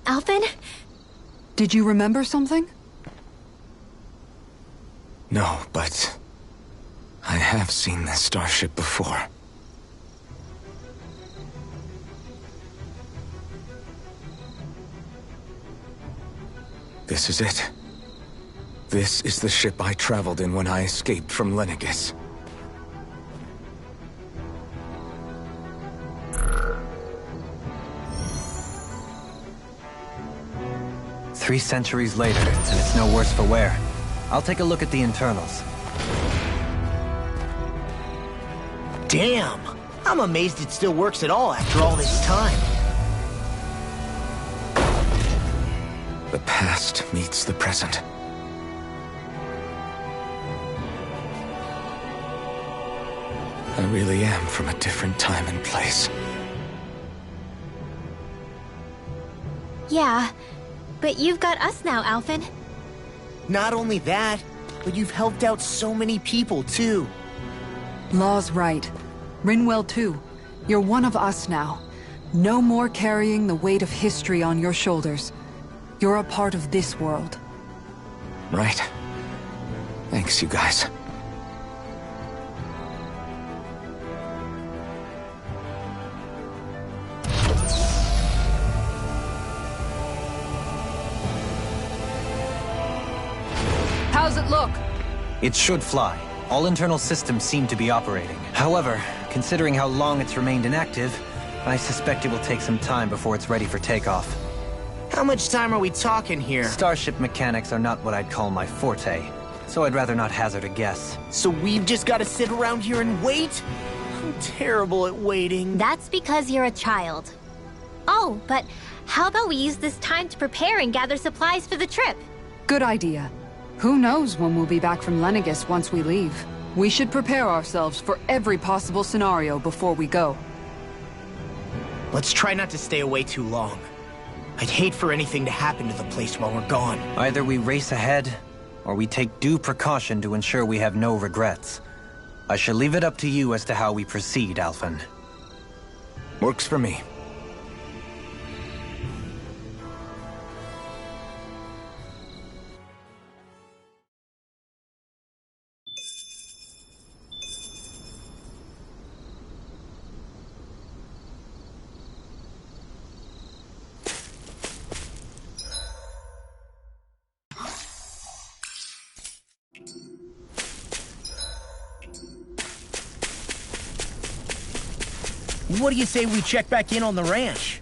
Alphen? Did you remember something? No, but I have seen this starship before. This is it. This is the ship I traveled in when I escaped from Lenegis. Three centuries later, and it's no worse for wear. I'll take a look at the internals. Damn! I'm amazed it still works at all after all this time. The past meets the present. I really am from a different time and place. Yeah, but you've got us now, Alphen. Not only that, but you've helped out so many people, too. Law's right. Rinwell too. You're one of us now. No more carrying the weight of history on your shoulders. You're a part of this world. Right. Thanks, you guys. How's it look? It should fly. All internal systems seem to be operating. However, considering how long it's remained inactive, I suspect it will take some time before it's ready for takeoff. How much time are we talking here? Starship mechanics are not what I'd call my forte, so I'd rather not hazard a guess. So we've just got to sit around here and wait? I'm terrible at waiting. That's because you're a child. Oh, but how about we use this time to prepare and gather supplies for the trip? Good idea. Who knows when we'll be back from Lenegis once we leave. We should prepare ourselves for every possible scenario before we go. Let's try not to stay away too long. I'd hate for anything to happen to the place while we're gone. Either we race ahead, or we take due precaution to ensure we have no regrets. I shall leave it up to you as to how we proceed, Alphen. Works for me. What do you say we check back in on the ranch?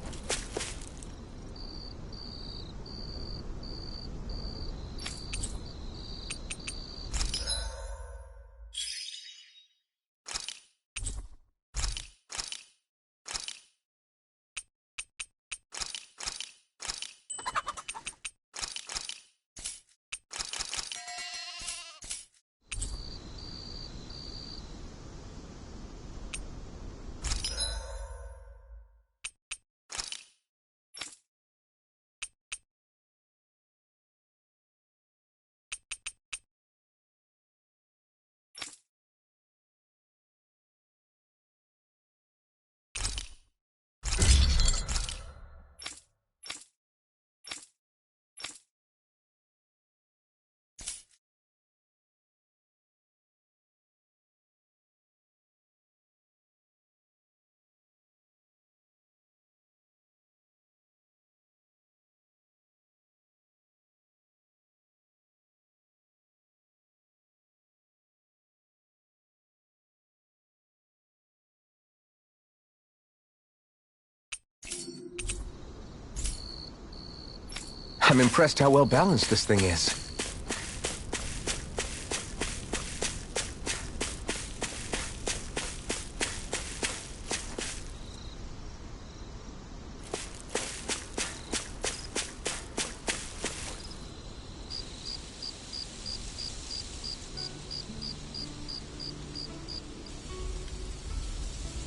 I'm impressed how well balanced this thing is.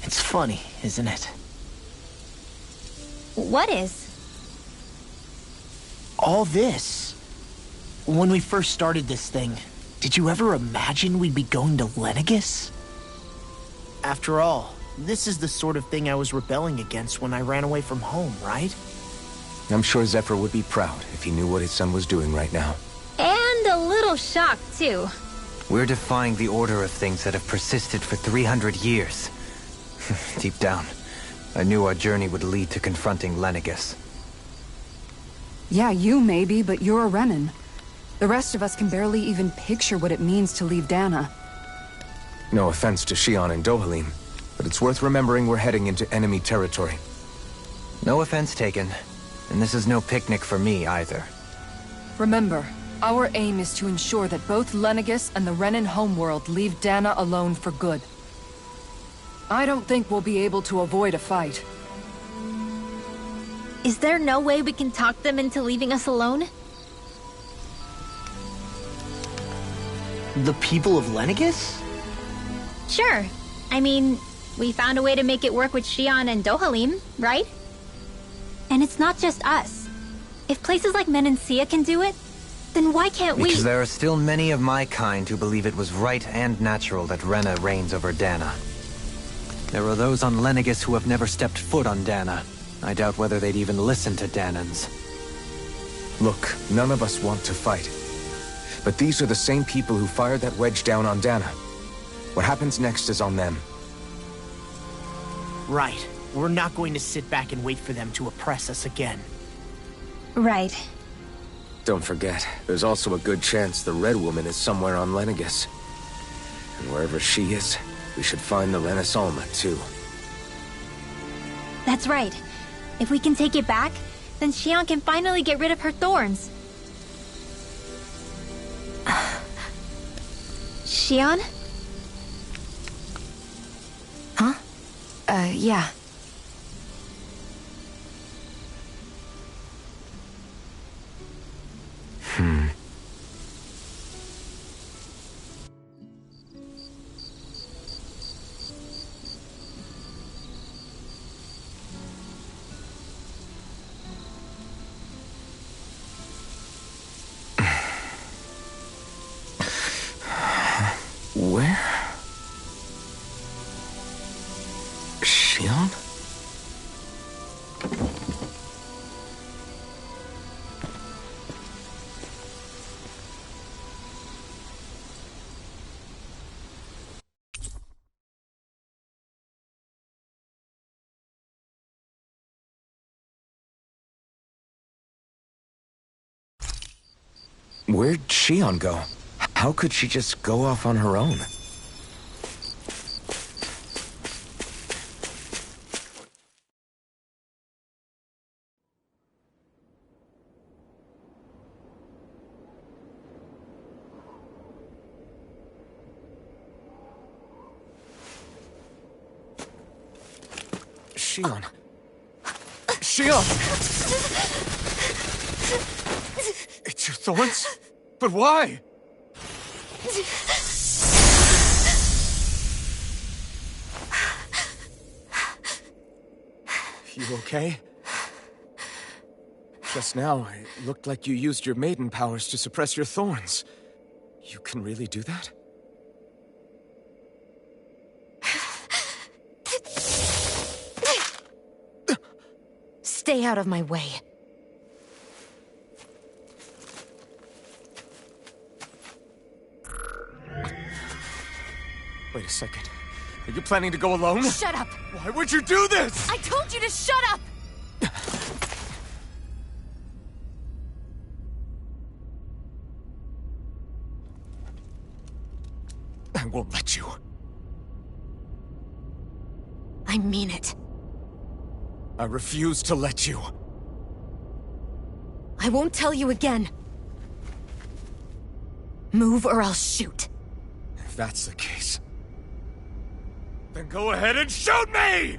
It's funny, isn't it? What is? All this. When we first started this thing, did you ever imagine we'd be going to Lenegus? After all, this is the sort of thing I was rebelling against when I ran away from home, right? I'm sure Zephyr would be proud if he knew what his son was doing right now. And a little shocked, too. We're defying the order of things that have persisted for 300 years. Deep down, I knew our journey would lead to confronting Lenegus. Yeah, you maybe, but you're a Renan. The rest of us can barely even picture what it means to leave Dana. No offense to Xion and Dohalim, but it's worth remembering we're heading into enemy territory. No offense taken, and this is no picnic for me either. Remember, our aim is to ensure that both Lenegus and the Renan homeworld leave Dana alone for good. I don't think we'll be able to avoid a fight. Is there no way we can talk them into leaving us alone? The people of Lenegus? Sure. I mean, we found a way to make it work with Xion and Dohalim, right? And it's not just us. If places like Menancia can do it, then why can't we? Because there are still many of my kind who believe it was right and natural that Rena reigns over Dana. There are those on Lenegus who have never stepped foot on Dana. I doubt whether they'd even listen to Danans. Look, none of us want to fight. But these are the same people who fired that wedge down on Dana. What happens next is on them. Right. We're not going to sit back and wait for them to oppress us again. Right. Don't forget, there's also a good chance the Red Woman is somewhere on Lenegus. And wherever she is, we should find the Renaissance too. That's right. If we can take it back, then Xion can finally get rid of her thorns. Xion? Huh? Yeah. Where? Xion? Where'd Xion go? How could she just go off on her own? Xion. Xion! It's your thorns? But why? You okay? Just now, it looked like you used your maiden powers to suppress your thorns. You can really do that? Stay out of my way. Wait a second. Are you planning to go alone? Shut up! Why would you do this? I told you to shut up! I won't let you. I mean it. I refuse to let you. I won't tell you again. Move or I'll shoot. If that's the case, then go ahead and shoot me!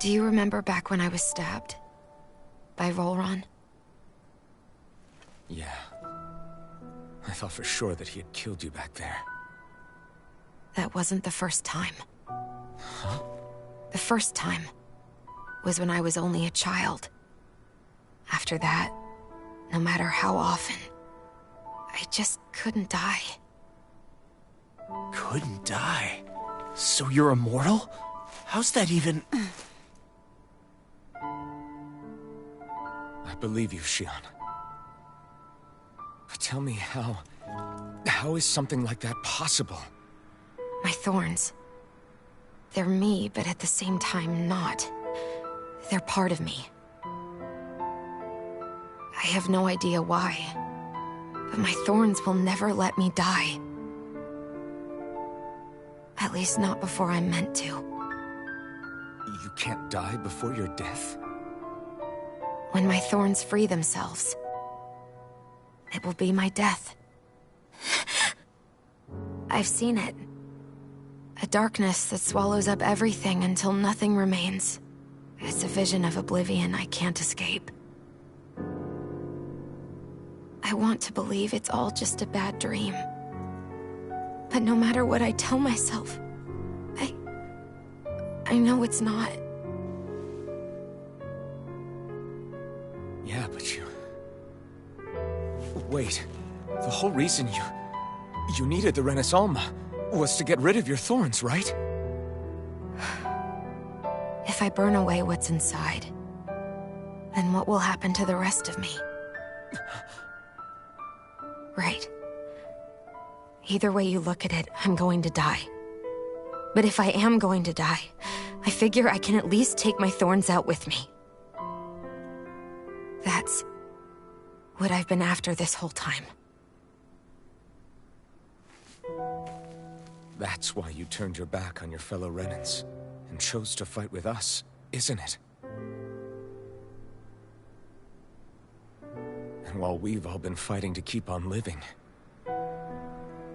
Do you remember back when I was stabbed? By Volron? Yeah. I thought for sure that he had killed you back there. That wasn't the first time. The first time was when I was only a child. After that, no matter how often, I just couldn't die. Couldn't die? So you're immortal? How's that even... I believe you, Shion. But tell me how is something like that possible? My thorns. They're me, but at the same time not. They're part of me. I have no idea why, but my thorns will never let me die. At least not before I'm meant to. You can't die before your death? When my thorns free themselves, it will be my death. I've seen it. A darkness that swallows up everything until nothing remains. It's a vision of oblivion I can't escape. I want to believe it's all just a bad dream. But no matter what I tell myself, I know it's not. Yeah, but you... Wait. The whole reason you needed the Renaissance was to get rid of your thorns, right? If I burn away what's inside, then what will happen to the rest of me? Right. Either way you look at it, I'm going to die. But if I am going to die, I figure I can at least take my thorns out with me. That's what I've been after this whole time. That's why you turned your back on your fellow Renans and chose to fight with us, isn't it? And while we've all been fighting to keep on living,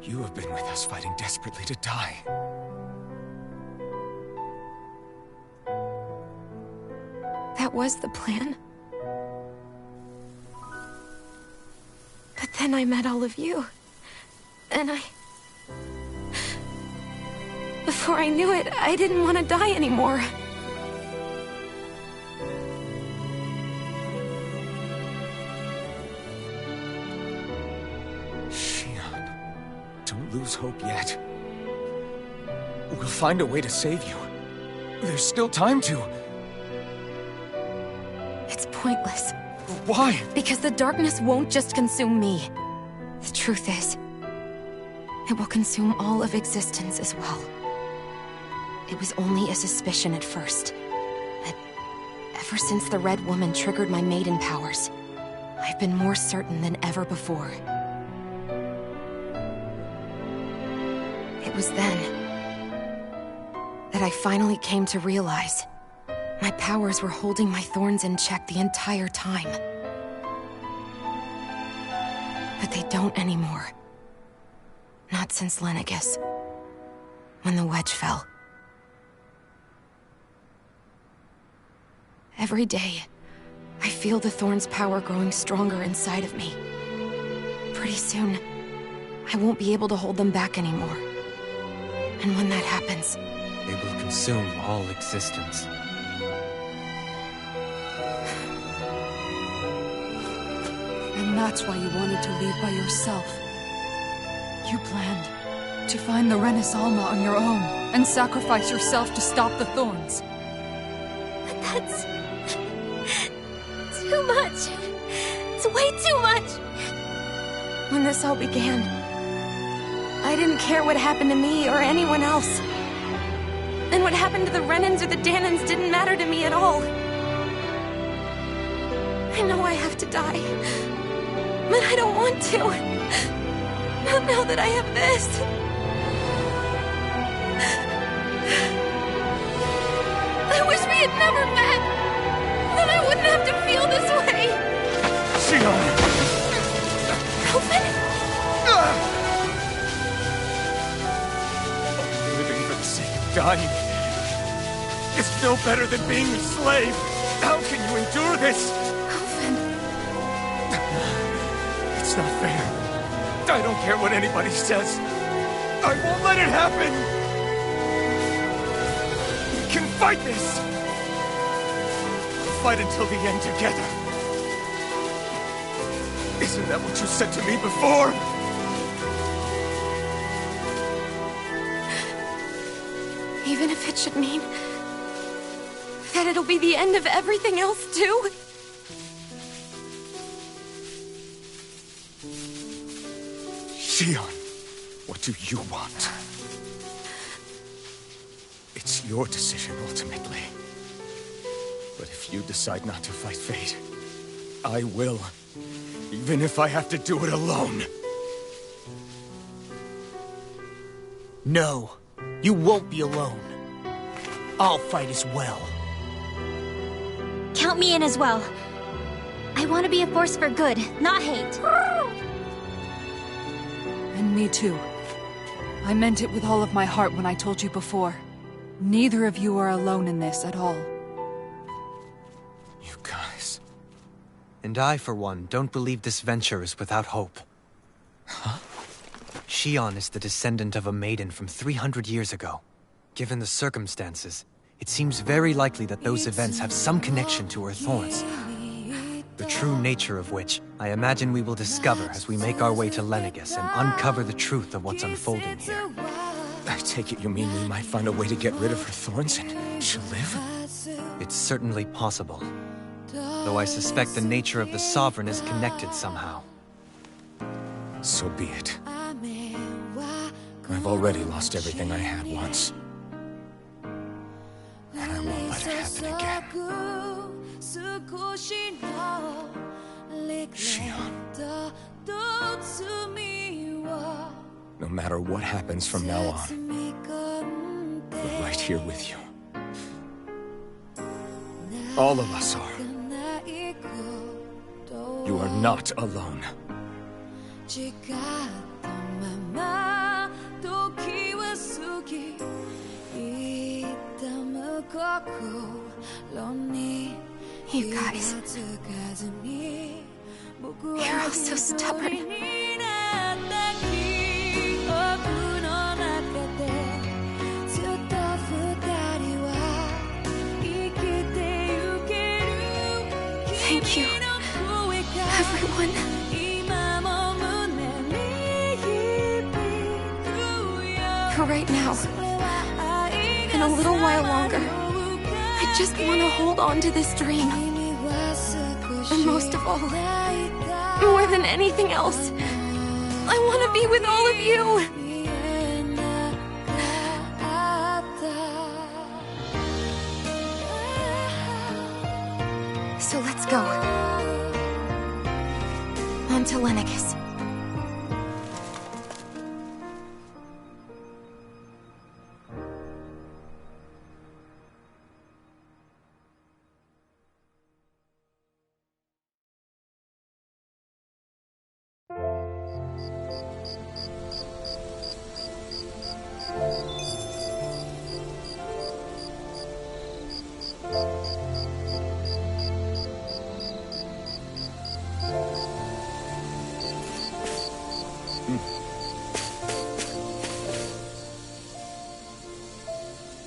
you have been with us fighting desperately to die. That was the plan. But then I met all of you. And before I knew it, I didn't want to die anymore. Shion, don't lose hope yet. We'll find a way to save you. There's still time to. It's pointless. Why? Because the darkness won't just consume me. The truth is, it will consume all of existence as well. It was only a suspicion at first. But ever since the Red Woman triggered my maiden powers, I've been more certain than ever before. It was then that I finally came to realize my powers were holding my thorns in check the entire time. But they don't anymore. Not since Lenegis, when the wedge fell. Every day, I feel the thorn's power growing stronger inside of me. Pretty soon, I won't be able to hold them back anymore. And when that happens, They will consume all existence. And that's why you wanted to leave by yourself. You planned to find the Renaissance on your own and sacrifice yourself to stop the thorns. But that's... too much. It's way too much. when this all began, I didn't care what happened to me or anyone else. And what happened to the Renans or the Danans didn't matter to me at all. I know I have to die, but I don't want to. Not now that I have this. I wish we had never met. Then I wouldn't have to feel this way. Shion! Alphen? Living for the sake of dying. is no better than being a slave. How can you endure this? Alphen. It's not fair. I don't care what anybody says. I won't let it happen! We can fight this! We'll fight until the end together. Isn't that what you said to me before? Even if it should mean that it'll be the end of everything else, too? Shion, what do you want? It's your decision, ultimately. But if you decide not to fight fate, I will. Even if I have to do it alone. No, you won't be alone. I'll fight as well. Count me in as well. I want to be a force for good, not hate. And me too. I meant it with all of my heart when I told you before. Neither of you are alone in this at all. You guys... And I, for one, don't believe this venture is without hope. Huh? Shion is the descendant of a maiden from 300 years ago. Given the circumstances, it seems very likely that those events have some connection to her thorns. The true nature of which, I imagine we will discover as we make our way to Lenegis and uncover the truth of what's unfolding here. I take it you mean we might find a way to get rid of her thorns and she'll live? It's certainly possible. Though I suspect the nature of the Sovereign is connected somehow. So be it. I've already lost everything I had once. And I won't let it happen again. Shion. No matter what happens from now on, we're right here with you. All of us are. You are not alone. You guys... You're all so stubborn. Thank you, everyone. For right now, and a little while longer, I just want to hold on to this dream. And most of all, more than anything else, I want to be with all of you. So let's go. On to Lenegis.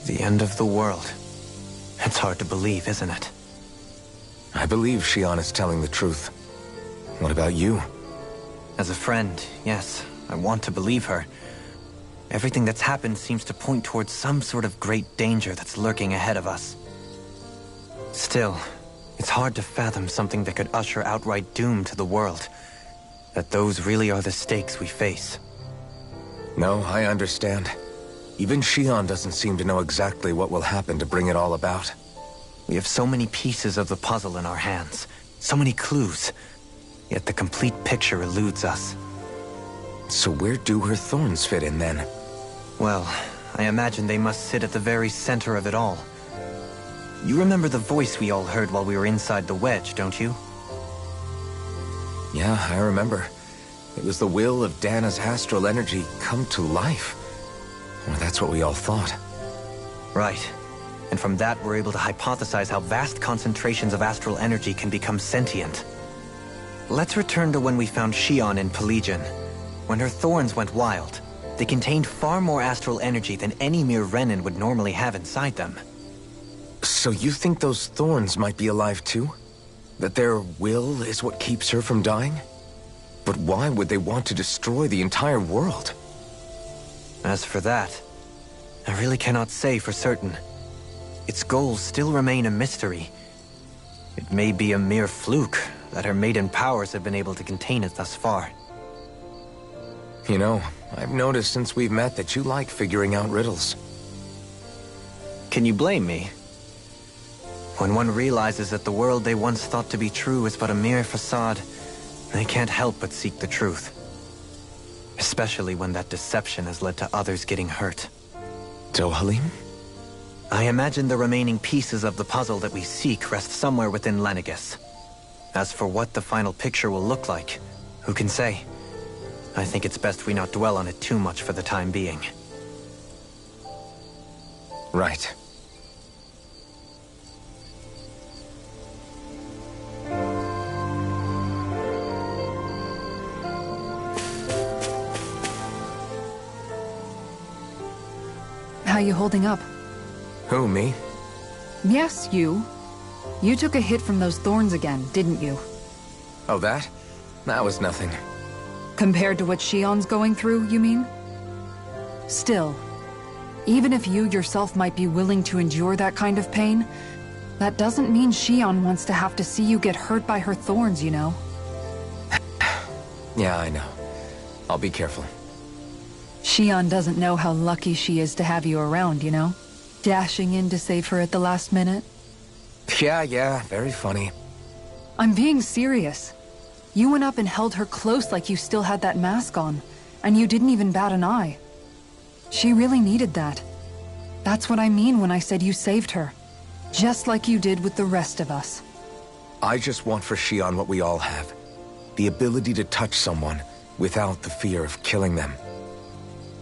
The end of the world. It's hard to believe, isn't it? I believe Shion is telling the truth. What about you? As a friend, yes, I want to believe her. Everything that's happened seems to point towards some sort of great danger that's lurking ahead of us. Still, it's hard to fathom something that could usher outright doom to the world. That those really are the stakes we face. No, I understand. Even Shion doesn't seem to know exactly what will happen to bring it all about. We have so many pieces of the puzzle in our hands, so many clues, yet the complete picture eludes us. So where do her thorns fit in then? Well, I imagine they must sit at the very center of it all. You remember the voice we all heard while we were inside the wedge, don't you? Yeah, I remember. It was the will of Dana's astral energy come to life. Well, that's what we all thought. Right. And from that, we're able to hypothesize how vast concentrations of astral energy can become sentient. Let's return to when we found Xion in Pelagian. When her thorns went wild, they contained far more astral energy than any mere Renin would normally have inside them. So you think those thorns might be alive too? That their will is what keeps her from dying? But why would they want to destroy the entire world? As for that, I really cannot say for certain. Its goals still remain a mystery. It may be a mere fluke that her maiden powers have been able to contain it thus far. You know, I've noticed since we've met that you like figuring out riddles. Can you blame me? When one realizes that the world they once thought to be true is but a mere facade, they can't help but seek the truth. Especially when that deception has led to others getting hurt. Dohalim? I imagine the remaining pieces of the puzzle that we seek rest somewhere within Lenegis. As for what the final picture will look like, who can say? I think it's best we not dwell on it too much for the time being. Right. How you holding up? Who, me? Yes, you. You took a hit from those thorns again, didn't you? Oh, that? That was nothing. Compared to what Xion's going through, you mean? Still, even if you yourself might be willing to endure that kind of pain, that doesn't mean Xion wants to have to see you get hurt by her thorns, you know? Yeah, I know. I'll be careful. Xion doesn't know how lucky she is to have you around, you know? Dashing in to save her at the last minute. Yeah, very funny. I'm being serious. You went up and held her close like you still had that mask on, and you didn't even bat an eye. She really needed that. That's what I mean when I said you saved her. Just like you did with the rest of us. I just want for Xion what we all have. The ability to touch someone without the fear of killing them.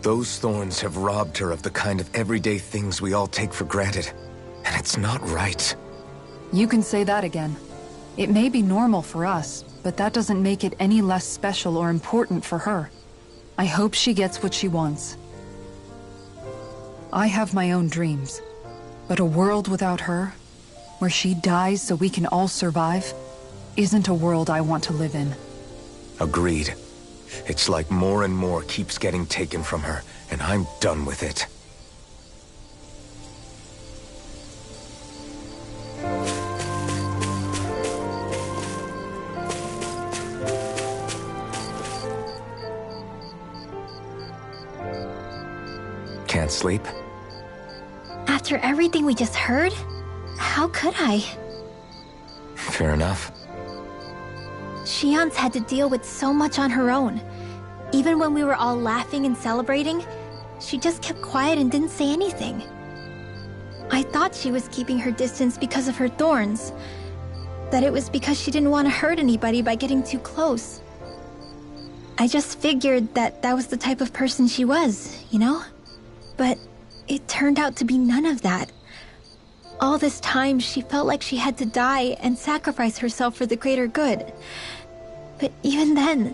Those thorns have robbed her of the kind of everyday things we all take for granted. And it's not right. You can say that again. It may be normal for us, but that doesn't make it any less special or important for her. I hope she gets what she wants. I have my own dreams, but a world without her, where she dies so we can all survive, isn't a world I want to live in. Agreed. It's like more and more keeps getting taken from her, and I'm done with it. Can't sleep? After everything we just heard, how could I? Fair enough. Xion's had to deal with so much on her own. Even when we were all laughing and celebrating, she just kept quiet and didn't say anything. I thought she was keeping her distance because of her thorns. That it was because she didn't want to hurt anybody by getting too close. I just figured that that was the type of person she was, you know? But it turned out to be none of that. All this time, she felt like she had to die and sacrifice herself for the greater good. But even then,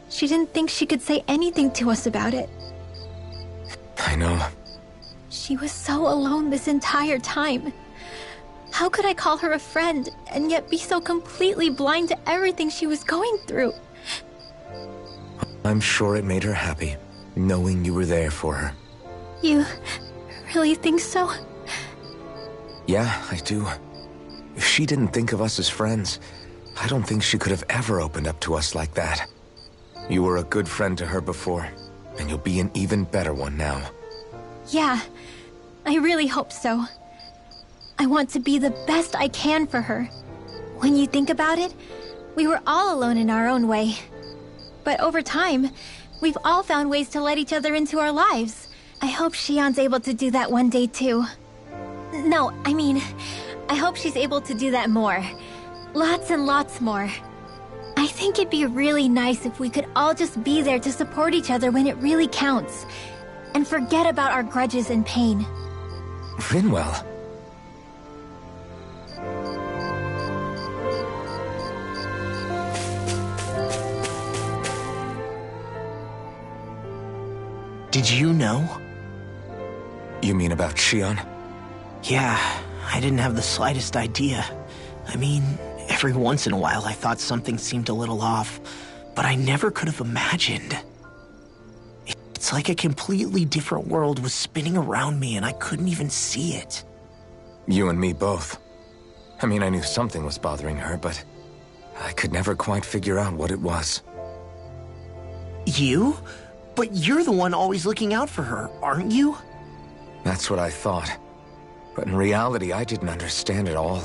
she didn't think she could say anything to us about it. I know. She was so alone this entire time. How could I call her a friend and yet be so completely blind to everything she was going through? I'm sure it made her happy, knowing you were there for her. You really think so? Yeah, I do. If she didn't think of us as friends, I don't think she could have ever opened up to us like that. You were a good friend to her before, and you'll be an even better one now. Yeah, I really hope so. I want to be the best I can for her. When you think about it, we were all alone in our own way. But over time, we've all found ways to let each other into our lives. I hope Xion's able to do that one day too. No, I mean, I hope she's able to do that more. Lots and lots more. I think it'd be really nice if we could all just be there to support each other when it really counts. And forget about our grudges and pain. Rinwell, Did you know? You mean about Shion? Yeah, I didn't have the slightest idea. I mean, every once in a while I thought something seemed a little off, but I never could have imagined. It's like a completely different world was spinning around me and I couldn't even see it. You and me both. I mean, I knew something was bothering her, but I could never quite figure out what it was. You? But you're the one always looking out for her, aren't you? That's what I thought. But in reality, I didn't understand it all.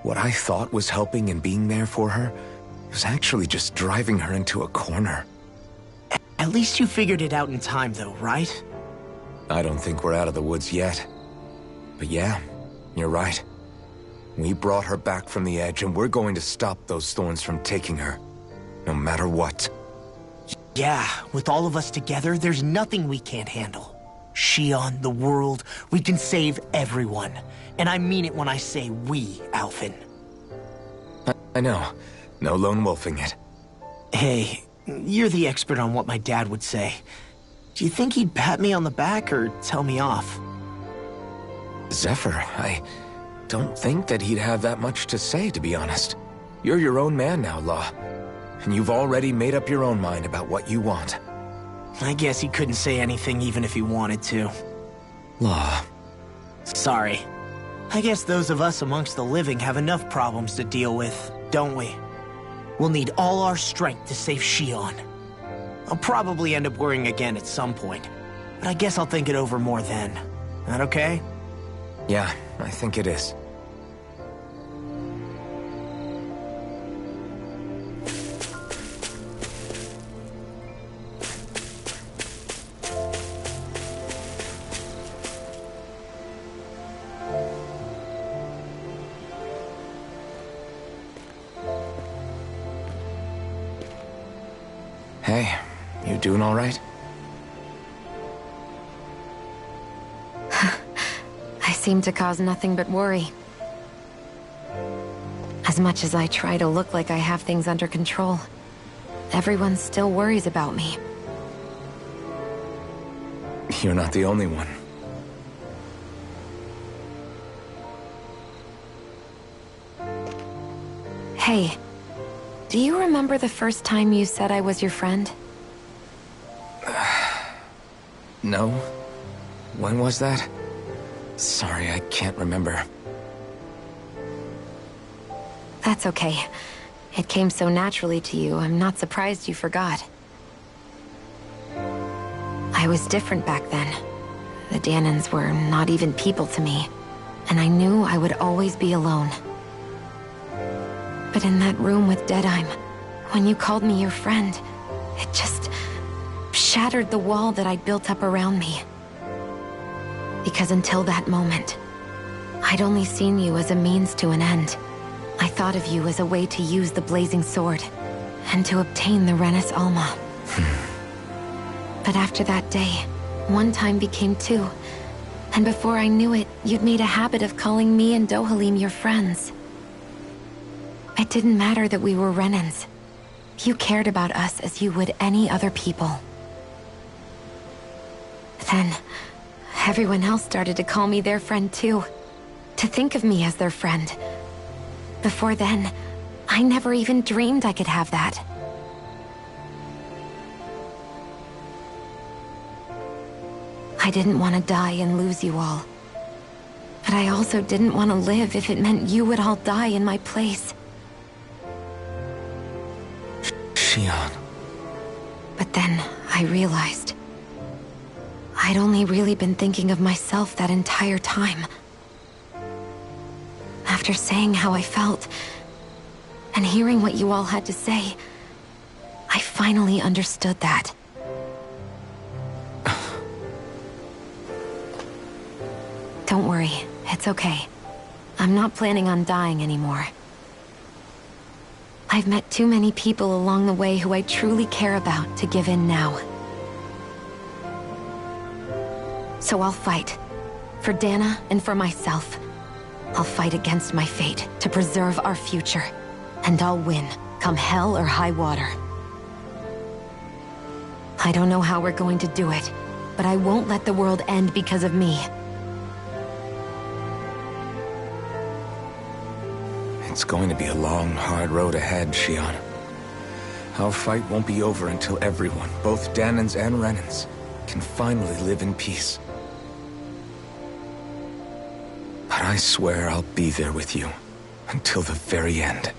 What I thought was helping and being there for her was actually just driving her into a corner. At least you figured it out in time, though, right? I don't think we're out of the woods yet. But yeah, you're right. We brought her back from the edge, and we're going to stop those thorns from taking her, no matter what. Yeah, with all of us together, there's nothing we can't handle. Shion, the world, we can save everyone. And I mean it when I say we, Alphen. I know. No lone wolfing it. Hey, you're the expert on what my dad would say. Do you think he'd pat me on the back or tell me off? Zephyr, I don't think that he'd have that much to say, to be honest. You're your own man now, Law. And you've already made up your own mind about what you want. I guess he couldn't say anything even if he wanted to. Law. Sorry. I guess those of us amongst the living have enough problems to deal with, don't we? We'll need all our strength to save Shion. I'll probably end up worrying again at some point, but I guess I'll think it over more then. That okay? Yeah, I think it is. Hey, you doing all right? I seem to cause nothing but worry. As much as I try to look like I have things under control, everyone still worries about me. You're not the only one. Hey, do you remember the first time you said I was your friend? No? When was that? Sorry, I can't remember. That's okay. It came so naturally to you, I'm not surprised you forgot. I was different back then. The Danans were not even people to me, and I knew I would always be alone. But in that room with Deadheim, when you called me your friend, it just shattered the wall that I'd built up around me. Because until that moment, I'd only seen you as a means to an end. I thought of you as a way to use the blazing sword, and to obtain the Renis Alma. But after that day, one time became two, and before I knew it, you'd made a habit of calling me and Dohalim your friends. It didn't matter that we were Renans. You cared about us as you would any other people. Then, everyone else started to call me their friend too. To think of me as their friend. Before then, I never even dreamed I could have that. I didn't want to die and lose you all. But I also didn't want to live if it meant you would all die in my place. Shion. But then I realized I'd only really been thinking of myself that entire time. After saying how I felt, and hearing what you all had to say, I finally understood that. Don't worry, it's okay. I'm not planning on dying anymore. I've met too many people along the way who I truly care about to give in now. So I'll fight. For Dana and for myself. I'll fight against my fate to preserve our future. And I'll win, come hell or high water. I don't know how we're going to do it, but I won't let the world end because of me. It's going to be a long, hard road ahead, Shion. Our fight won't be over until everyone, both Danans and Renans, can finally live in peace. But I swear I'll be there with you until the very end.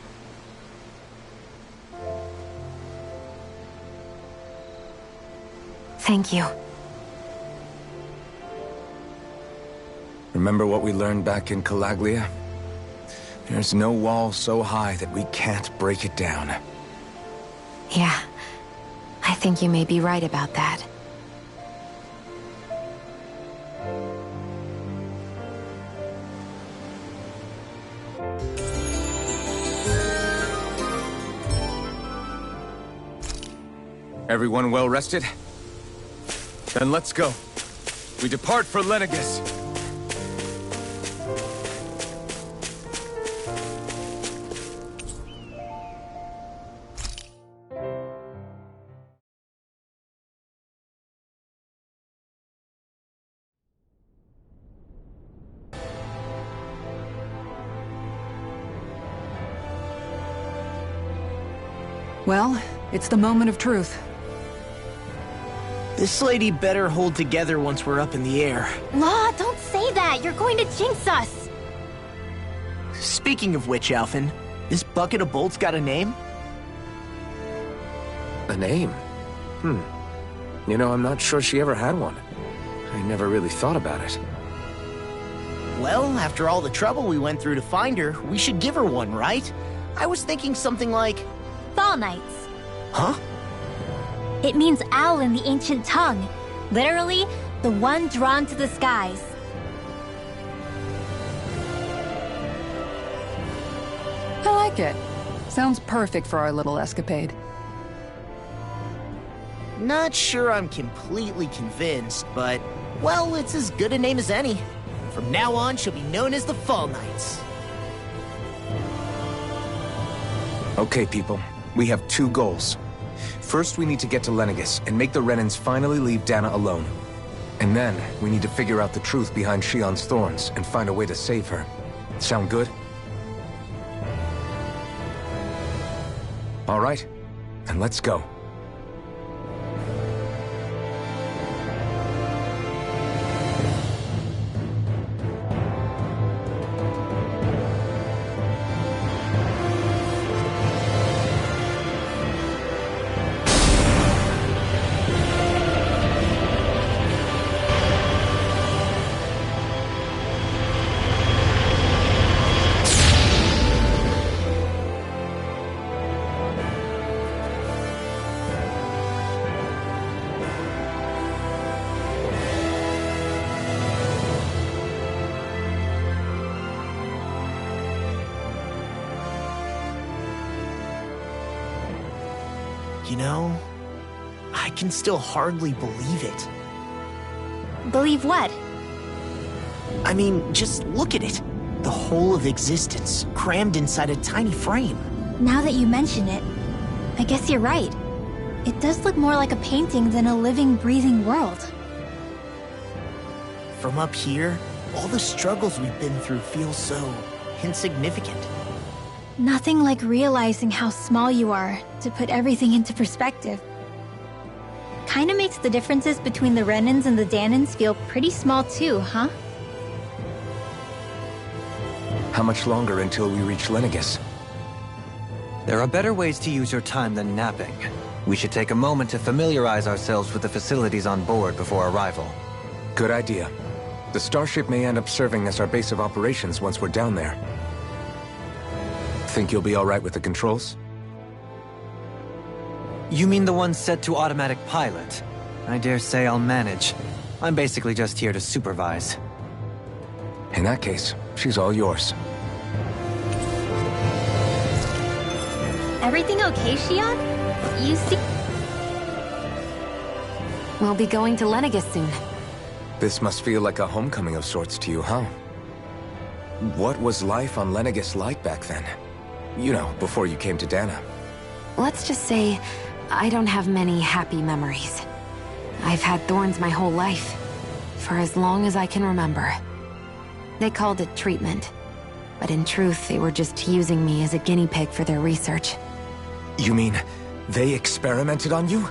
Thank you. Remember what we learned back in Calaglia? There's no wall so high that we can't break it down. Yeah, I think you may be right about that. Everyone well rested? Then let's go. We depart for Lenegis. Well, it's the moment of truth. This lady better hold together once we're up in the air. Law, don't say that! You're going to jinx us! Speaking of which, Alphen, this bucket of bolts got a name? A name? You know, I'm not sure she ever had one. I never really thought about it. Well, after all the trouble we went through to find her, we should give her one, right? I was thinking something like... Fall Knights. Huh? It means owl in the ancient tongue. Literally, the one drawn to the skies. I like it. Sounds perfect for our little escapade. Not sure I'm completely convinced, but... well, it's as good a name as any. From now on, she'll be known as the Fall Knights. Okay, people. We have two goals. First, we need to get to Lenegis and make the Renans finally leave Dana alone. And then, we need to figure out the truth behind Shion's thorns and find a way to save her. Sound good? All right, then let's go. You know, I can still hardly believe it. Believe what? I mean, just look at it. The whole of existence, crammed inside a tiny frame. Now that you mention it, I guess you're right. It does look more like a painting than a living, breathing world. From up here, all the struggles we've been through feel so insignificant. Nothing like realizing how small you are to put everything into perspective. Kinda makes the differences between the Renans and the Danans feel pretty small too, huh? How much longer until we reach Lenegis? There are better ways to use your time than napping. We should take a moment to familiarize ourselves with the facilities on board before arrival. Good idea. The starship may end up serving as our base of operations once we're down there. Think you'll be all right with the controls? You mean the one set to automatic pilot? I dare say I'll manage. I'm basically just here to supervise. In that case, she's all yours. Everything okay, Shion? You see... We'll be going to Lenegis soon. This must feel like a homecoming of sorts to you, huh? What was life on Lenegis like back then? You know, before you came to Dana. Let's just say, I don't have many happy memories. I've had thorns my whole life, for as long as I can remember. They called it treatment, but in truth, they were just using me as a guinea pig for their research. You mean, they experimented on you?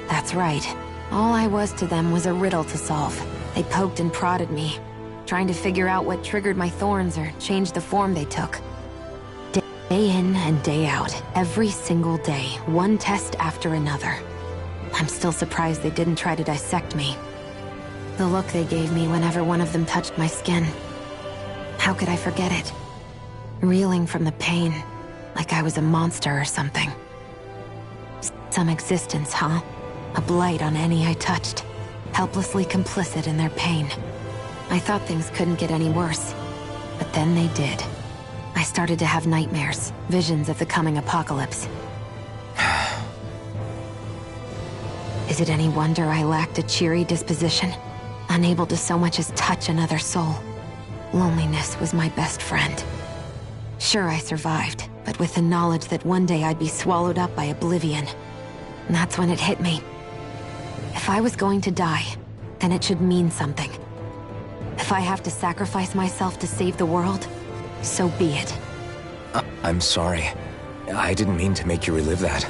That's right. All I was to them was a riddle to solve. They poked and prodded me, trying to figure out what triggered my thorns or changed the form they took. Day in and day out, every single day, one test after another. I'm still surprised they didn't try to dissect me. The look they gave me whenever one of them touched my skin. How could I forget it? Reeling from the pain, like I was a monster or something. Some existence, huh? A blight on any I touched, helplessly complicit in their pain. I thought things couldn't get any worse, but then they did. I started to have nightmares, visions of the coming apocalypse. Is it any wonder I lacked a cheery disposition? Unable to so much as touch another soul. Loneliness was my best friend. Sure, I survived, but with the knowledge that one day I'd be swallowed up by oblivion. And that's when it hit me. If I was going to die, then it should mean something. If I have to sacrifice myself to save the world, so be it. I'm sorry. I didn't mean to make you relive that.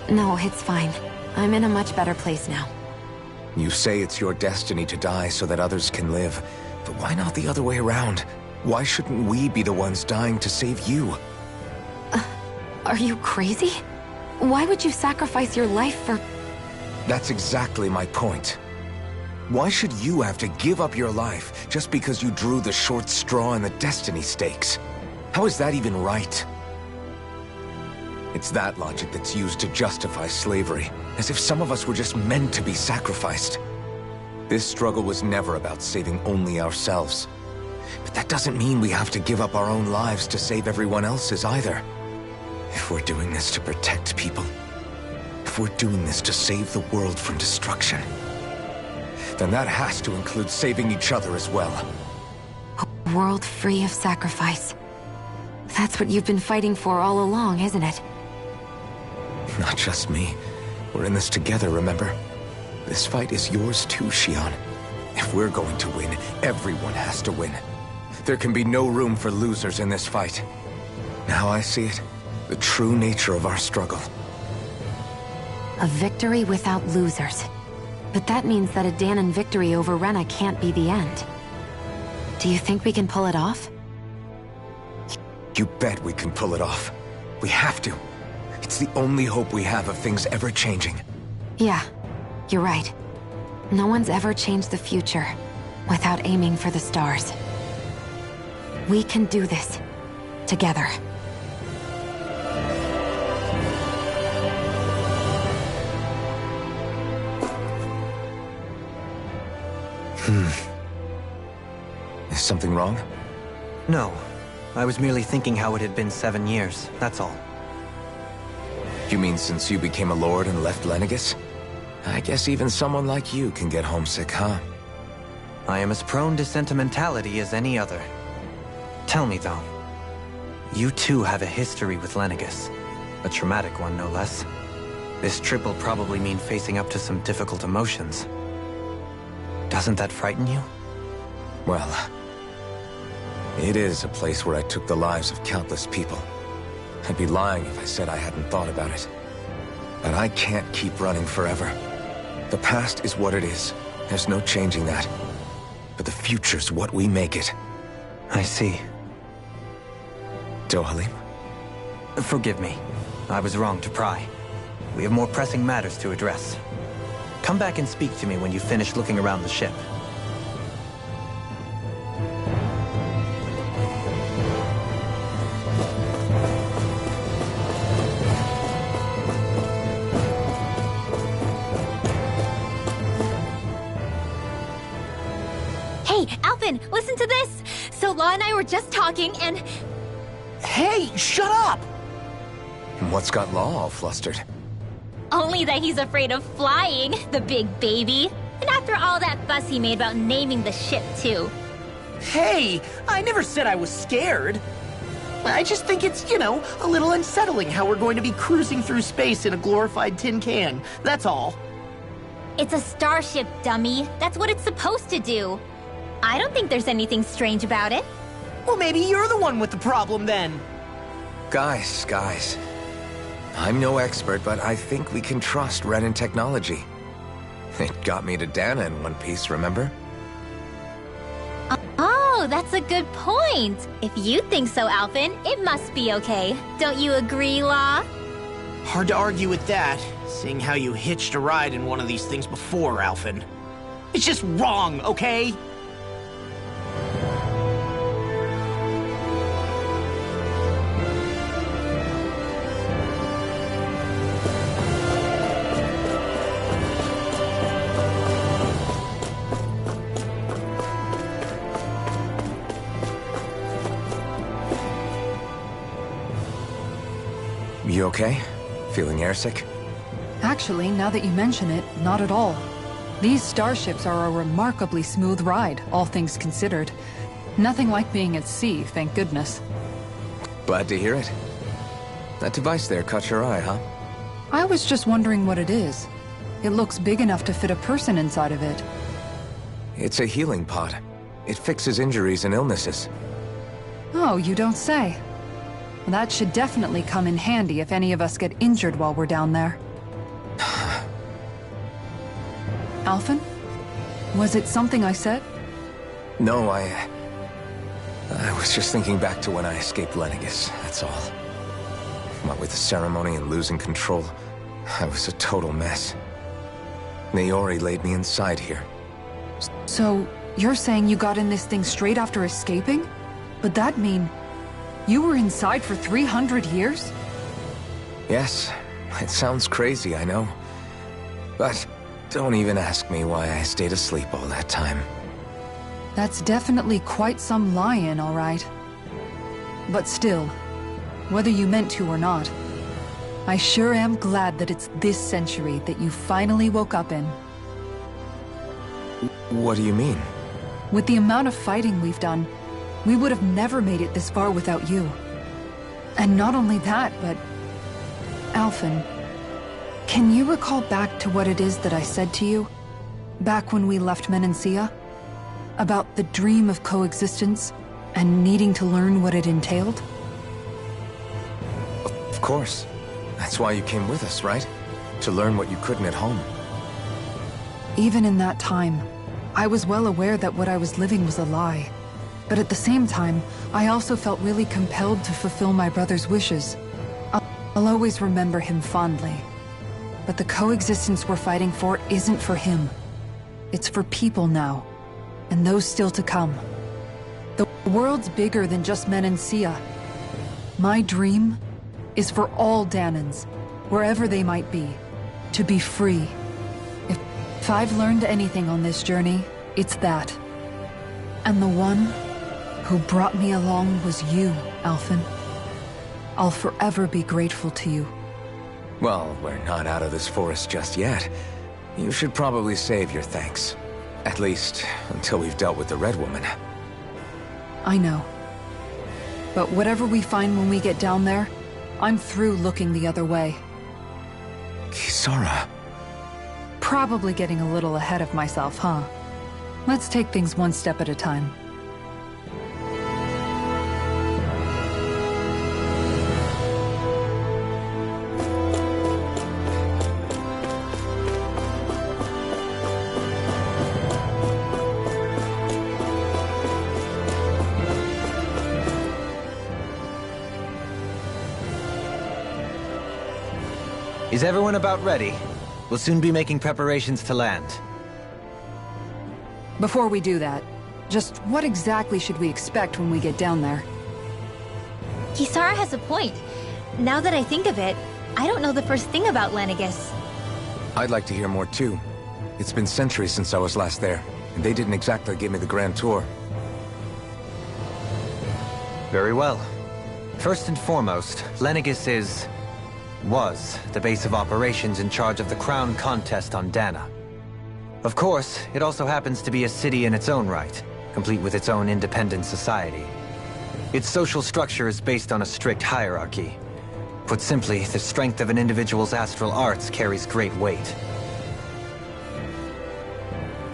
No, it's fine. I'm in a much better place now. You say it's your destiny to die so that others can live. But why not the other way around? Why shouldn't we be the ones dying to save you? Are you crazy? Why would you sacrifice your life for... That's exactly my point. Why should you have to give up your life just because you drew the short straw in the destiny stakes? How is that even right? It's that logic that's used to justify slavery, as if some of us were just meant to be sacrificed. This struggle was never about saving only ourselves. But that doesn't mean we have to give up our own lives to save everyone else's either. If we're doing this to protect people, if we're doing this to save the world from destruction, then that has to include saving each other as well. A world free of sacrifice. That's what you've been fighting for all along, isn't it? Not just me. We're in this together, remember? This fight is yours too, Xion. If we're going to win, everyone has to win. There can be no room for losers in this fight. Now I see it. The true nature of our struggle. A victory without losers. But that means that a Dahnan victory over Rena can't be the end. Do you think we can pull it off? You bet we can pull it off. We have to. It's the only hope we have of things ever changing. Yeah, you're right. No one's ever changed the future without aiming for the stars. We can do this. Together. Is something wrong? No. I was merely thinking how it had been 7 years, that's all. You mean since you became a lord and left Lenegis? I guess even someone like you can get homesick, huh? I am as prone to sentimentality as any other. Tell me, though. You too have a history with Lenegis. A traumatic one, no less. This trip will probably mean facing up to some difficult emotions. Doesn't that frighten you? Well, it is a place where I took the lives of countless people. I'd be lying if I said I hadn't thought about it. But I can't keep running forever. The past is what it is. There's no changing that. But the future's what we make it. I see. Dohalim? Forgive me. I was wrong to pry. We have more pressing matters to address. Come back and speak to me when you finish looking around the ship. Hey, Alphen, listen to this! So Law and I were just talking and... Hey, shut up! What's got Law all flustered? Only that he's afraid of flying, the big baby. And after all that fuss he made about naming the ship, too. Hey, I never said I was scared. I just think it's, a little unsettling how we're going to be cruising through space in a glorified tin can. That's all. It's a starship, dummy. That's what it's supposed to do. I don't think there's anything strange about it. Well, maybe you're the one with the problem then. Guys. I'm no expert, but I think we can trust Renan technology. It got me to Dana in one piece, remember? Oh, that's a good point. If you think so, Alphen, it must be okay. Don't you agree, Law? Hard to argue with that, seeing how you hitched a ride in one of these things before, Alphen. It's just wrong, okay? You okay? Feeling airsick? Actually, now that you mention it, not at all. These starships are a remarkably smooth ride, all things considered. Nothing like being at sea, thank goodness. Glad to hear it. That device there caught your eye, huh? I was just wondering what it is. It looks big enough to fit a person inside of it. It's a healing pod. It fixes injuries and illnesses. Oh, you don't say. That should definitely come in handy if any of us get injured while we're down there. Alphen? Was it something I said? No, I was just thinking back to when I escaped Lenegis, that's all. What with the ceremony and losing control, I was a total mess. Naori laid me inside here. So, you're saying you got in this thing straight after escaping? But that mean... you were inside for 300 years? Yes, it sounds crazy, I know. But don't even ask me why I stayed asleep all that time. That's definitely quite some lie-in, all right. But still, whether you meant to or not, I sure am glad that it's this century that you finally woke up in. What do you mean? With the amount of fighting we've done, we would have never made it this far without you. And not only that, but... Alphen, can you recall back to what it is that I said to you? Back when we left Menancia? About the dream of coexistence, and needing to learn what it entailed? Of course. That's why you came with us, right? To learn what you couldn't at home. Even in that time, I was well aware that what I was living was a lie. But at the same time, I also felt really compelled to fulfill my brother's wishes. I'll always remember him fondly. But the coexistence we're fighting for isn't for him. It's for people now, and those still to come. The world's bigger than just Menancia. My dream is for all Danans, wherever they might be, to be free. If I've learned anything on this journey, it's that. And the one who brought me along was you, Alphen. I'll forever be grateful to you. Well, we're not out of this forest just yet. You should probably save your thanks. At least, until we've dealt with the Red Woman. I know. But whatever we find when we get down there, I'm through looking the other way. Kisara. Probably getting a little ahead of myself, huh? Let's take things one step at a time. Is everyone about ready? We'll soon be making preparations to land. Before we do that, just what exactly should we expect when we get down there? Kisara has a point. Now that I think of it, I don't know the first thing about Lenegis. I'd like to hear more too. It's been centuries since I was last there, and they didn't exactly give me the grand tour. Very well. First and foremost, Lenegis was the base of operations in charge of the crown contest on Dana. Of course, it also happens to be a city in its own right, complete with its own independent society. Its social structure is based on a strict hierarchy. Put simply, the strength of an individual's astral arts carries great weight.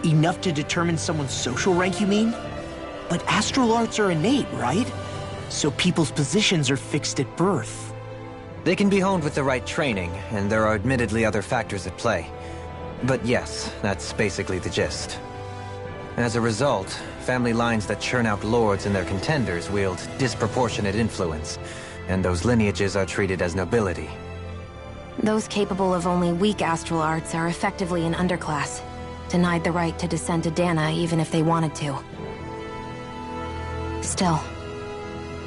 Enough to determine someone's social rank, you mean? But astral arts are innate, right? So people's positions are fixed at birth. They can be honed with the right training, and there are admittedly other factors at play. But yes, that's basically the gist. As a result, family lines that churn out lords and their contenders wield disproportionate influence, and those lineages are treated as nobility. Those capable of only weak astral arts are effectively an underclass, denied the right to descend to Dana even if they wanted to. Still,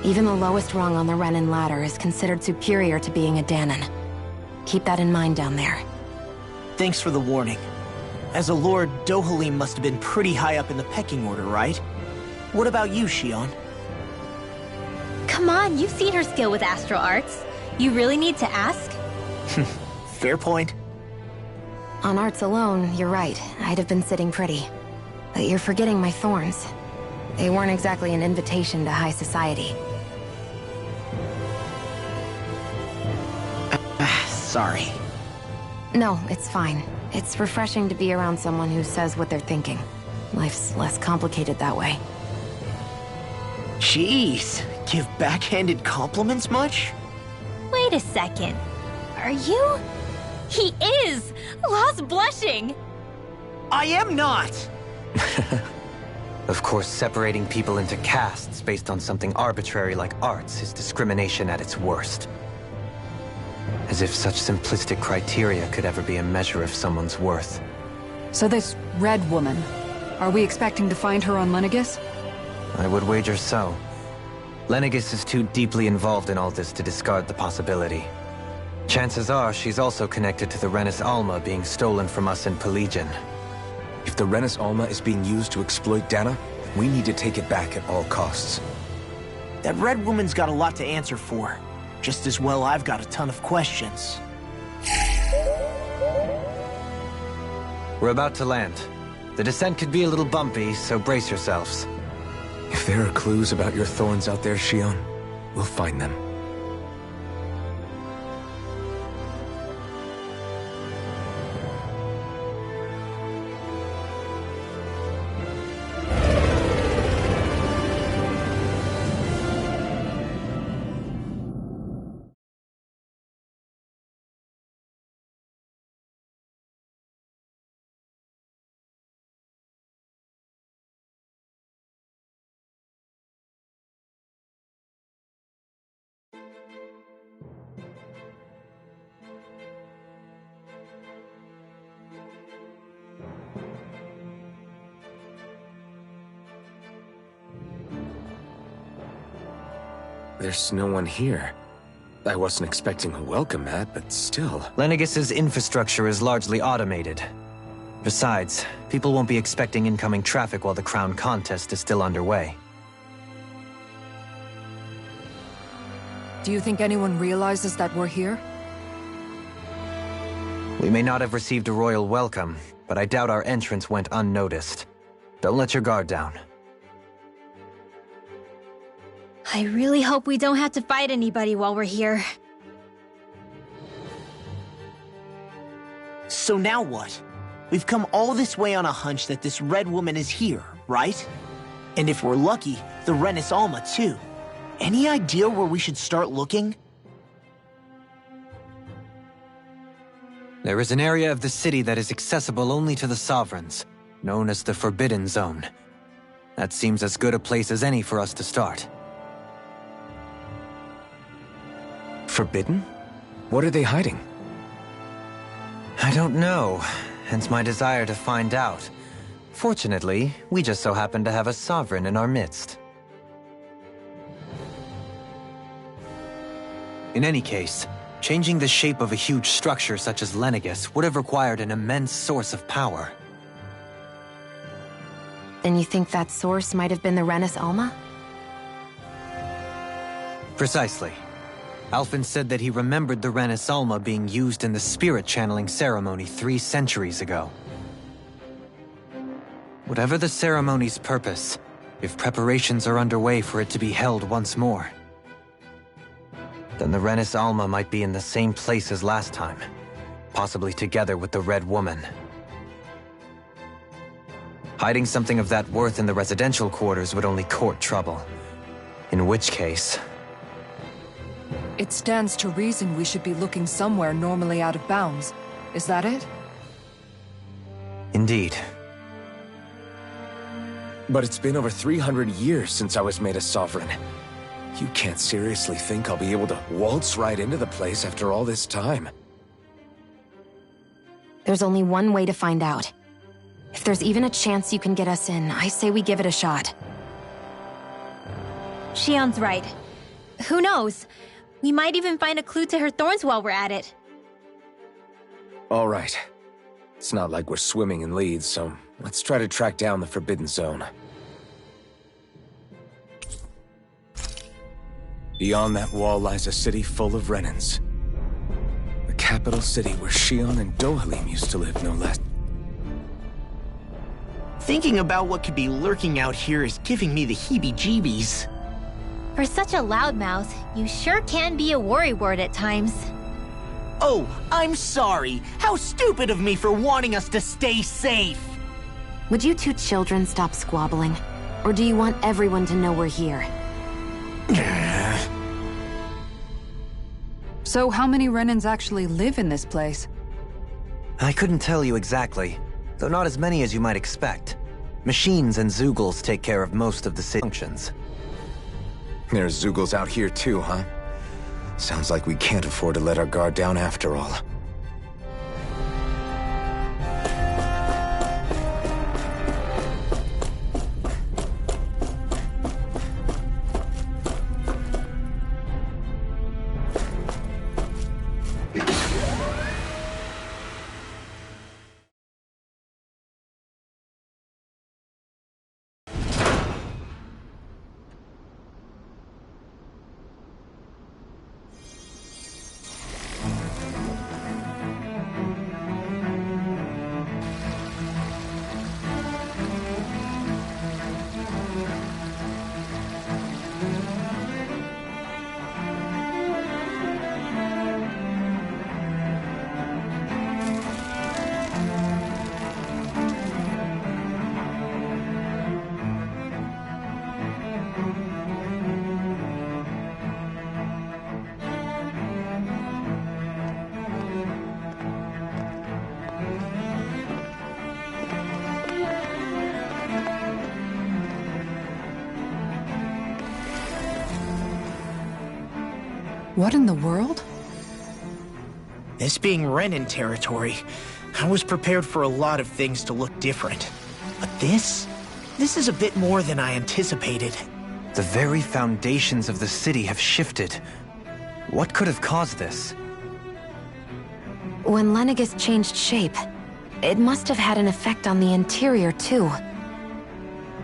even the lowest rung on the Renan ladder is considered superior to being a Danan. Keep that in mind down there. Thanks for the warning. As a lord, Dohalim must have been pretty high up in the pecking order, right? What about you, Shion? Come on, you've seen her skill with astral arts. You really need to ask? Fair point. On arts alone, you're right. I'd have been sitting pretty. But you're forgetting my thorns. They weren't exactly an invitation to high society. Sorry. No, it's fine. It's refreshing to be around someone who says what they're thinking. Life's less complicated that way. Jeez, give backhanded compliments much? Wait a second. Are you? He is! Law's blushing! I am not! Of course, separating people into castes based on something arbitrary like arts is discrimination at its worst. As if such simplistic criteria could ever be a measure of someone's worth. So this red woman, are we expecting to find her on Lenegis? I would wager so. Lenegis is too deeply involved in all this to discard the possibility. Chances are she's also connected to the Renis Alma being stolen from us in Pelegion. If the Renis Alma is being used to exploit Dana, we need to take it back at all costs. That red woman's got a lot to answer for. Just as well I've got a ton of questions. We're about to land. The descent could be a little bumpy, so brace yourselves. If there are clues about your thorns out there, Shion, we'll find them. There's no one here. I wasn't expecting a welcome mat, but still. Lenegis's infrastructure is largely automated. Besides, people won't be expecting incoming traffic while the crown contest is still underway. Do you think anyone realizes that we're here? We may not have received a royal welcome, but I doubt our entrance went unnoticed. Don't let your guard down. I really hope we don't have to fight anybody while we're here. So now what? We've come all this way on a hunch that this red woman is here, right? And if we're lucky, the Renis Alma too. Any idea where we should start looking? There is an area of the city that is accessible only to the Sovereigns, known as the Forbidden Zone. That seems as good a place as any for us to start. Forbidden? What are they hiding? I don't know, hence my desire to find out. Fortunately, we just so happen to have a Sovereign in our midst. In any case, changing the shape of a huge structure such as Lenegis would have required an immense source of power. Then you think that source might have been the Renis Alma? Precisely. Alphen said that he remembered the Renis Alma being used in the spirit channeling ceremony 3 centuries ago. Whatever the ceremony's purpose, if preparations are underway for it to be held once more, then the Renis Alma might be in the same place as last time, possibly together with the Red Woman. Hiding something of that worth in the residential quarters would only court trouble. In which case... It stands to reason we should be looking somewhere normally out of bounds. Is that it? Indeed. But it's been over 300 years since I was made a sovereign. You can't seriously think I'll be able to waltz right into the place after all this time. There's only one way to find out. If there's even a chance you can get us in, I say we give it a shot. Shion's right. Who knows? We might even find a clue to her thorns while we're at it. All right. It's not like we're swimming in leads, so let's try to track down the Forbidden Zone. Beyond that wall lies a city full of Renans. The capital city where Shion and Dohalim used to live, no less. Thinking about what could be lurking out here is giving me the heebie-jeebies. For such a loudmouth, you sure can be a worrywart at times. Oh, I'm sorry. How stupid of me for wanting us to stay safe. Would you two children stop squabbling? Or do you want everyone to know we're here? So how many Renans actually live in this place? I couldn't tell you exactly, though not as many as you might expect. Machines and Zeugles take care of most of the city functions. There's Zeugles out here too, huh? Sounds like we can't afford to let our guard down after all. What in the world? This being Renan territory, I was prepared for a lot of things to look different. But this is a bit more than I anticipated. The very foundations of the city have shifted. What could have caused this? When Lenegis changed shape, it must have had an effect on the interior too.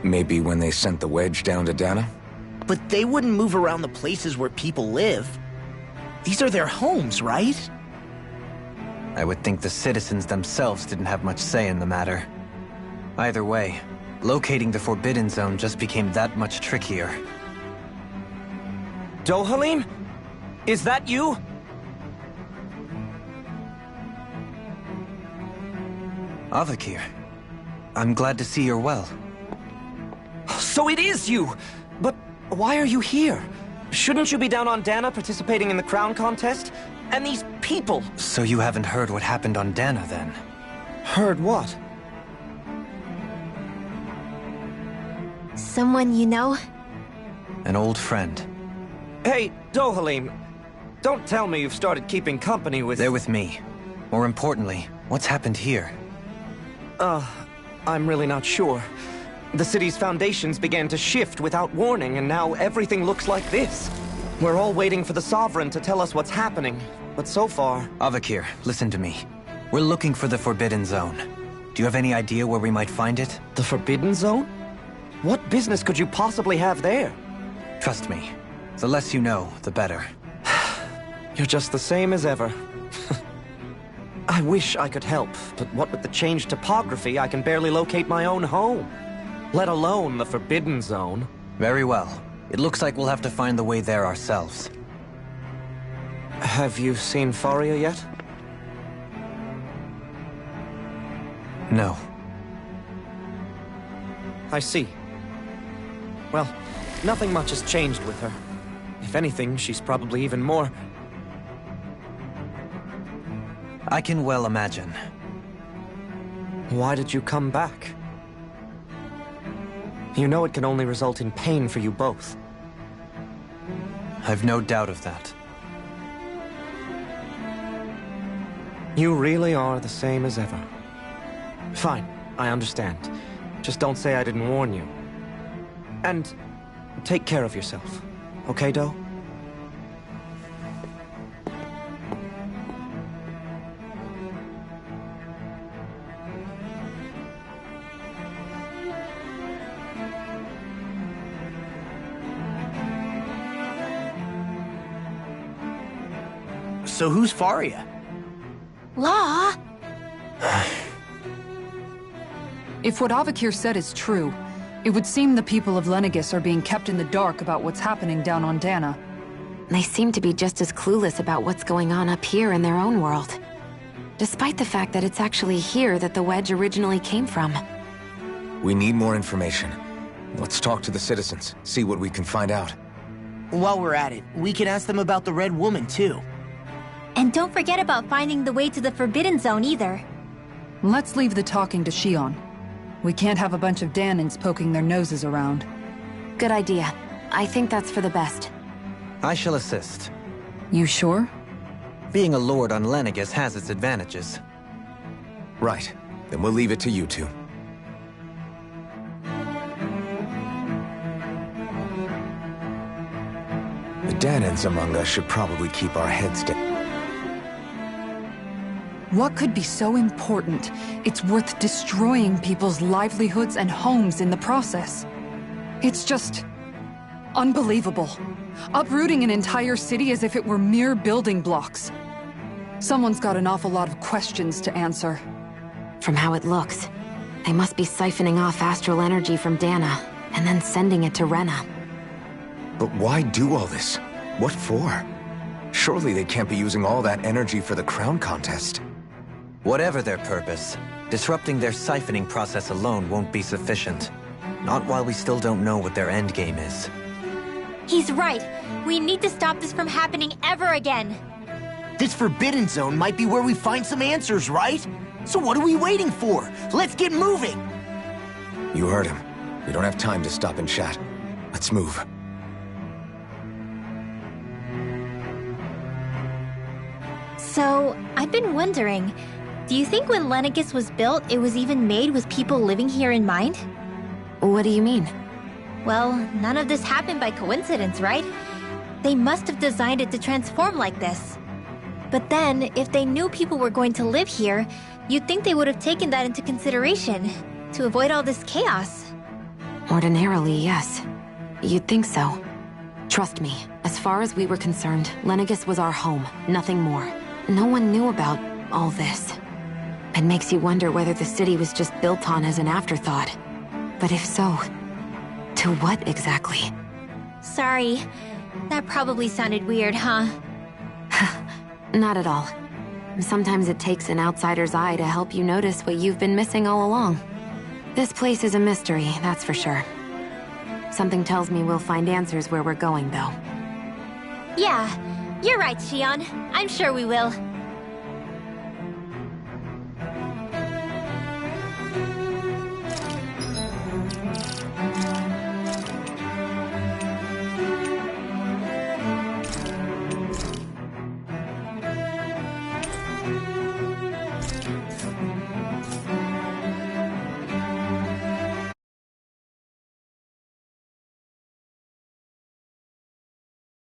Maybe when they sent the wedge down to Dana? But they wouldn't move around the places where people live. These are their homes, right? I would think the citizens themselves didn't have much say in the matter. Either way, locating the Forbidden Zone just became that much trickier. Dohalim? Is that you? Avakir, I'm glad to see you're well. So it is you! But why are you here? Shouldn't you be down on Dana participating in the crown contest? And these people! So you haven't heard what happened on Dana, then? Heard what? Someone you know? An old friend. Hey, Dohalim, don't tell me you've started keeping company with... They're with me. More importantly, what's happened here? I'm really not sure. The city's foundations began to shift without warning, and now everything looks like this. We're all waiting for the Sovereign to tell us what's happening, but so far... Avakir, listen to me. We're looking for the Forbidden Zone. Do you have any idea where we might find it? The Forbidden Zone? What business could you possibly have there? Trust me. The less you know, the better. You're just the same as ever. I wish I could help, but what with the changed topography, I can barely locate my own home. Let alone the Forbidden Zone. Very well. It looks like we'll have to find the way there ourselves. Have you seen Faria yet? No. I see. Well, nothing much has changed with her. If anything, she's probably even more... I can well imagine. Why did you come back? You know it can only result in pain for you both. I've no doubt of that. You really are the same as ever. Fine, I understand. Just don't say I didn't warn you. And take care of yourself, okay, Doe? So who's Faria? Law? If what Avakir said is true, it would seem the people of Lenegis are being kept in the dark about what's happening down on Dana. They seem to be just as clueless about what's going on up here in their own world. Despite the fact that it's actually here that the wedge originally came from. We need more information. Let's talk to the citizens, see what we can find out. While we're at it, we can ask them about the Red Woman, too. And don't forget about finding the way to the Forbidden Zone either. Let's leave the talking to Shion. We can't have a bunch of Danins poking their noses around. Good idea. I think that's for the best. I shall assist. You sure? Being a lord on Lenegis has its advantages. Right. Then we'll leave it to you two. The Danins among us should probably keep our heads down. What could be so important? It's worth destroying people's livelihoods and homes in the process. It's just... unbelievable. Uprooting an entire city as if it were mere building blocks. Someone's got an awful lot of questions to answer. From how it looks, they must be siphoning off astral energy from Dana, and then sending it to Rena. But why do all this? What for? Surely they can't be using all that energy for the crown contest. Whatever their purpose, disrupting their siphoning process alone won't be sufficient. Not while we still don't know what their endgame is. He's right. We need to stop this from happening ever again. This Forbidden Zone might be where we find some answers, right? So what are we waiting for? Let's get moving! You heard him. We don't have time to stop and chat. Let's move. So, I've been wondering, do you think when Lenegis was built, it was even made with people living here in mind? What do you mean? Well, none of this happened by coincidence, right? They must have designed it to transform like this. But then, if they knew people were going to live here, you'd think they would have taken that into consideration, to avoid all this chaos. Ordinarily, yes. You'd think so. Trust me, as far as we were concerned, Lenegis was our home, nothing more. No one knew about all this. It makes you wonder whether the city was just built on as an afterthought. But if so, to what exactly? Sorry. That probably sounded weird, huh? Not at all. Sometimes it takes an outsider's eye to help you notice what you've been missing all along. This place is a mystery, that's for sure. Something tells me we'll find answers where we're going, though. Yeah, you're right, Shion. I'm sure we will.